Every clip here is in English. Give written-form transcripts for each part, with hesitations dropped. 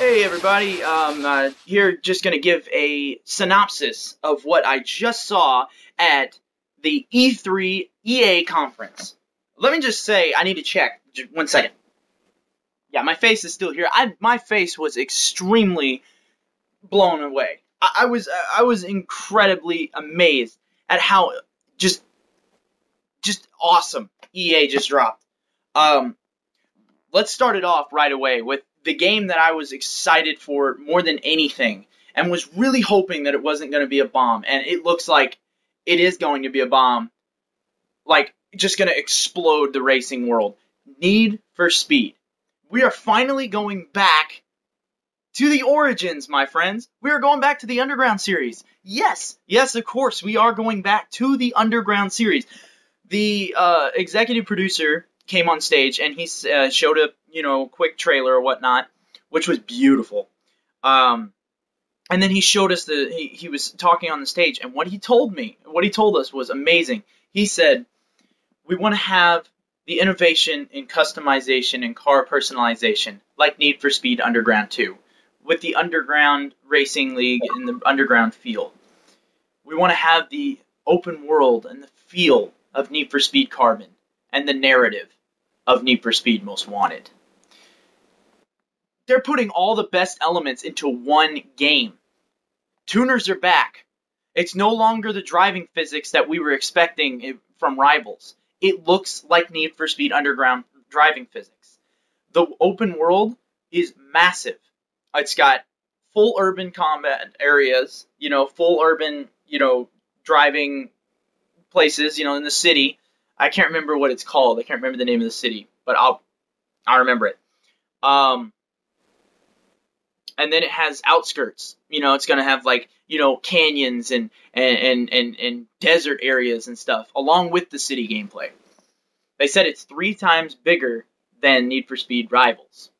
Hey everybody, here just going to give a synopsis of what I just saw at the E3 EA conference. Let me just say, I need to check, just 1 second. Yeah, my face is still here. My face was extremely blown away. I was incredibly amazed at how just awesome EA just dropped. Let's start it off right away with the game that I was excited for more than anything and was really hoping that it wasn't going to be a bomb, and it looks like it is going to be a bomb, like just going to explode the racing world. Need for Speed. We are finally going back to the origins, my friends. We are going back to the Underground series. Yes, of course, we are going back to the Underground series. The executive producer came on stage and he showed a quick trailer or whatnot, which was beautiful. And then he showed us he was talking on the stage, and what he told us was amazing. He said, we want to have the innovation in customization and car personalization, like Need for Speed Underground 2, with the Underground Racing League and the Underground feel. We want to have the open world and the feel of Need for Speed Carbon and the narrative of Need for Speed Most Wanted. They're putting all the best elements into one game. Tuners are back. It's no longer the driving physics that we were expecting from Rivals. It looks like Need for Speed Underground driving physics. The open world is massive. It's got full urban combat areas, full urban, driving places, in the city. I can't remember what it's called. I can't remember the name of the city, but I'll remember it. And then it has outskirts. It's gonna have canyons and desert areas and stuff, along with the city gameplay. They said it's 3 times bigger than Need for Speed Rivals.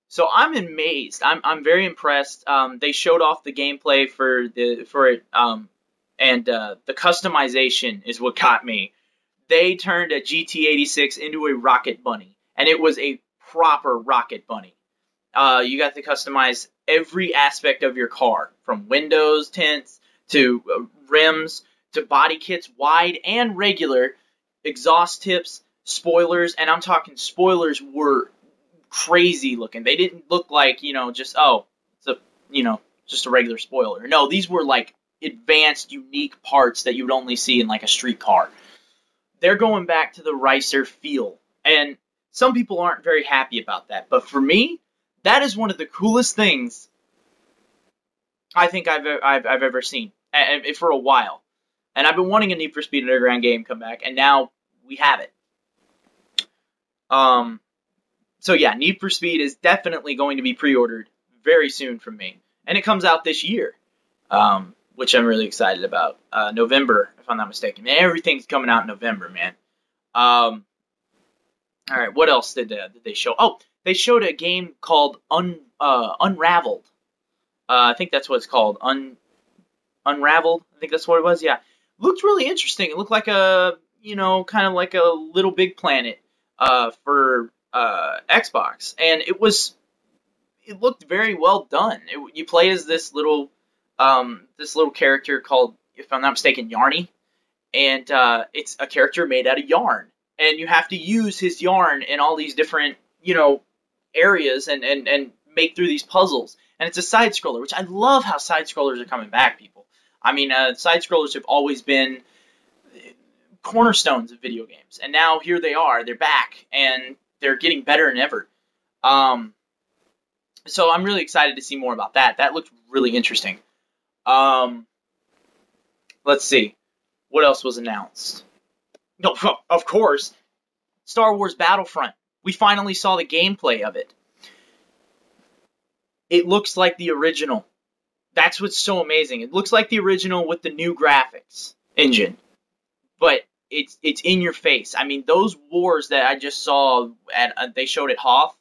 So I'm amazed. I'm very impressed. They showed off the gameplay for it. And the customization is what got me. They turned a GT86 into a rocket bunny, and it was a proper rocket bunny. You got to customize every aspect of your car, from windows tints to rims to body kits, wide and regular, exhaust tips, spoilers, and I'm talking spoilers were crazy looking. They didn't look like just just a regular spoiler. No, these were like advanced, unique parts that you would only see in like a street car. They're going back to the racer feel, and some people aren't very happy about that. But for me, that is one of the coolest things I think I've ever seen for a while. And I've been wanting a Need for Speed Underground game come back, and now we have it. So yeah, Need for Speed is definitely going to be pre-ordered very soon from me, and it comes out this year. Which I'm really excited about. November, if I'm not mistaken. Man, everything's coming out in November, man. All right, what else did they show? Oh, they showed a game called Unraveled. I think that's what it's called. Unraveled. I think that's what it was. Yeah, looked really interesting. It looked like a kind of like a Little Big Planet for Xbox, and it looked very well done. You play as this little character called, if I'm not mistaken, Yarny, and it's a character made out of yarn, and you have to use his yarn in all these different areas and make through these puzzles. And it's a side scroller, which I love how side scrollers are coming back, people. I mean, side scrollers have always been cornerstones of video games, and now here they are. They're back, and they're getting better than ever. So I'm really excited to see more about that. That looked really interesting. Let's see. What else was announced? No, of course, Star Wars Battlefront. We finally saw the gameplay of it. It looks like the original. That's what's so amazing. It looks like the original with the new graphics engine. But it's in your face. I mean, those wars that I just saw they showed at Hoth.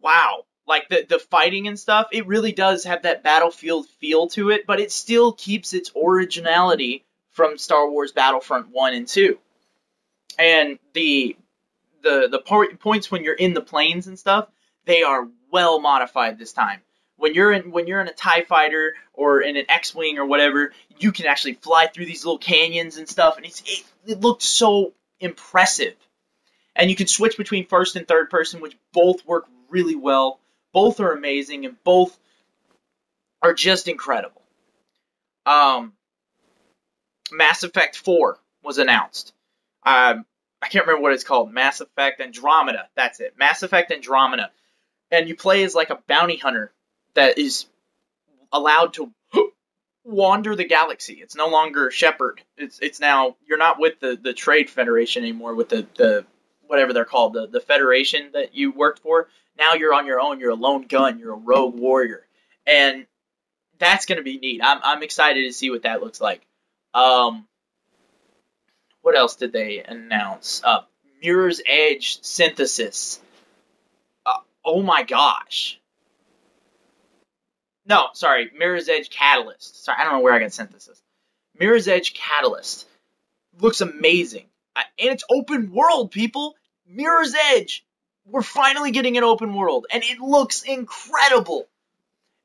Wow. Like the fighting and stuff, it really does have that Battlefield feel to it, but it still keeps its originality from Star Wars Battlefront 1 and 2. And the points when you're in the planes and stuff, they are well modified this time. When you're in a TIE fighter or in an X-wing or whatever, you can actually fly through these little canyons and stuff, and it looked so impressive. And you can switch between first and third person, which both work really well. Both are amazing, and both are just incredible. Mass Effect 4 was announced. I can't remember what it's called. Mass Effect Andromeda. That's it. Mass Effect Andromeda. And you play as like a bounty hunter that is allowed to wander the galaxy. It's no longer Shepard. It's now, you're not with the Trade Federation anymore, with the whatever they're called, the Federation that you worked for. Now you're on your own. You're a lone gun. You're a rogue warrior. And that's going to be neat. I'm excited to see what that looks like. What else did they announce? Mirror's Edge Synthesis. Oh my gosh. No, sorry, Mirror's Edge Catalyst. Sorry, I don't know where I got Synthesis. Mirror's Edge Catalyst looks amazing. And it's open world, people. Mirror's Edge. We're finally getting an open world, and it looks incredible.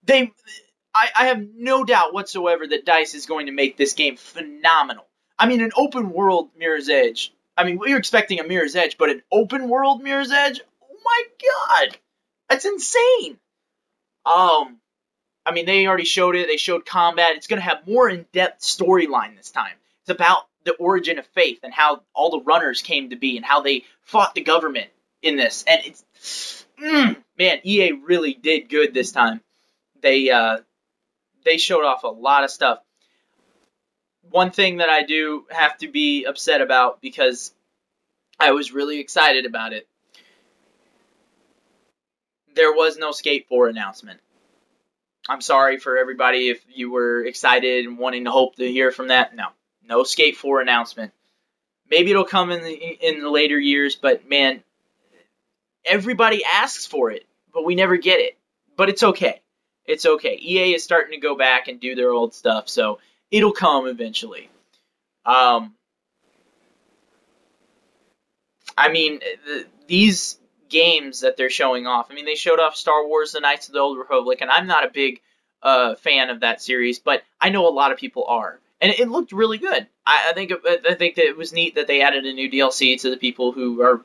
I have no doubt whatsoever that DICE is going to make this game phenomenal. I mean, an open world Mirror's Edge. I mean, we were expecting a Mirror's Edge, but an open world Mirror's Edge? Oh my god! That's insane! I mean, they already showed it. They showed combat. It's going to have more in-depth storyline this time. It's about the origin of faith and how all the runners came to be and how they fought the government in this. And it's... man, EA really did good this time. They showed off a lot of stuff. One thing that I do have to be upset about, because I was really excited about it, there was no Skate 4 announcement. I'm sorry for everybody if you were excited and wanting to hope to hear from that. No Skate 4 announcement. Maybe it'll come in the later years, but man, everybody asks for it, but we never get it. But it's okay. It's okay. EA is starting to go back and do their old stuff, so it'll come eventually. I mean, these games that they're showing off. I mean, they showed off Star Wars: The Knights of the Old Republic, and I'm not a big fan of that series, but I know a lot of people are, and it looked really good. I think that it was neat that they added a new DLC to the people who are,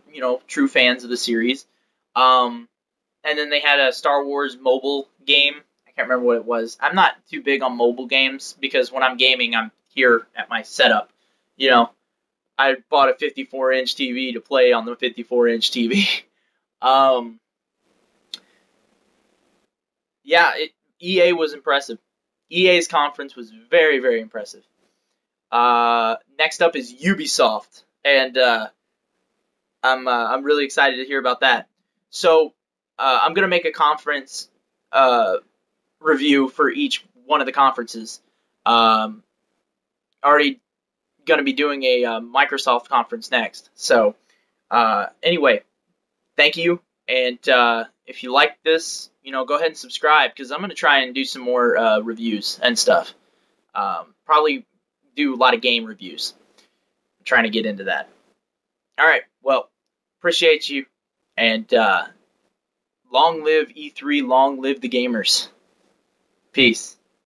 true fans of the series. And then they had a Star Wars mobile game. I can't remember what it was. I'm not too big on mobile games because when I'm gaming, I'm here at my setup. I bought a 54-inch TV to play on the 54-inch TV. Yeah, EA was impressive. EA's conference was very, very impressive. Next up is Ubisoft, and I'm really excited to hear about that. So I'm gonna make a conference review for each one of the conferences. Already gonna be doing a Microsoft conference next. So anyway. Thank you, and if you like this, go ahead and subscribe, because I'm going to try and do some more reviews and stuff. Probably do a lot of game reviews. I'm trying to get into that. Alright, well, appreciate you, and long live E3, long live the gamers. Peace.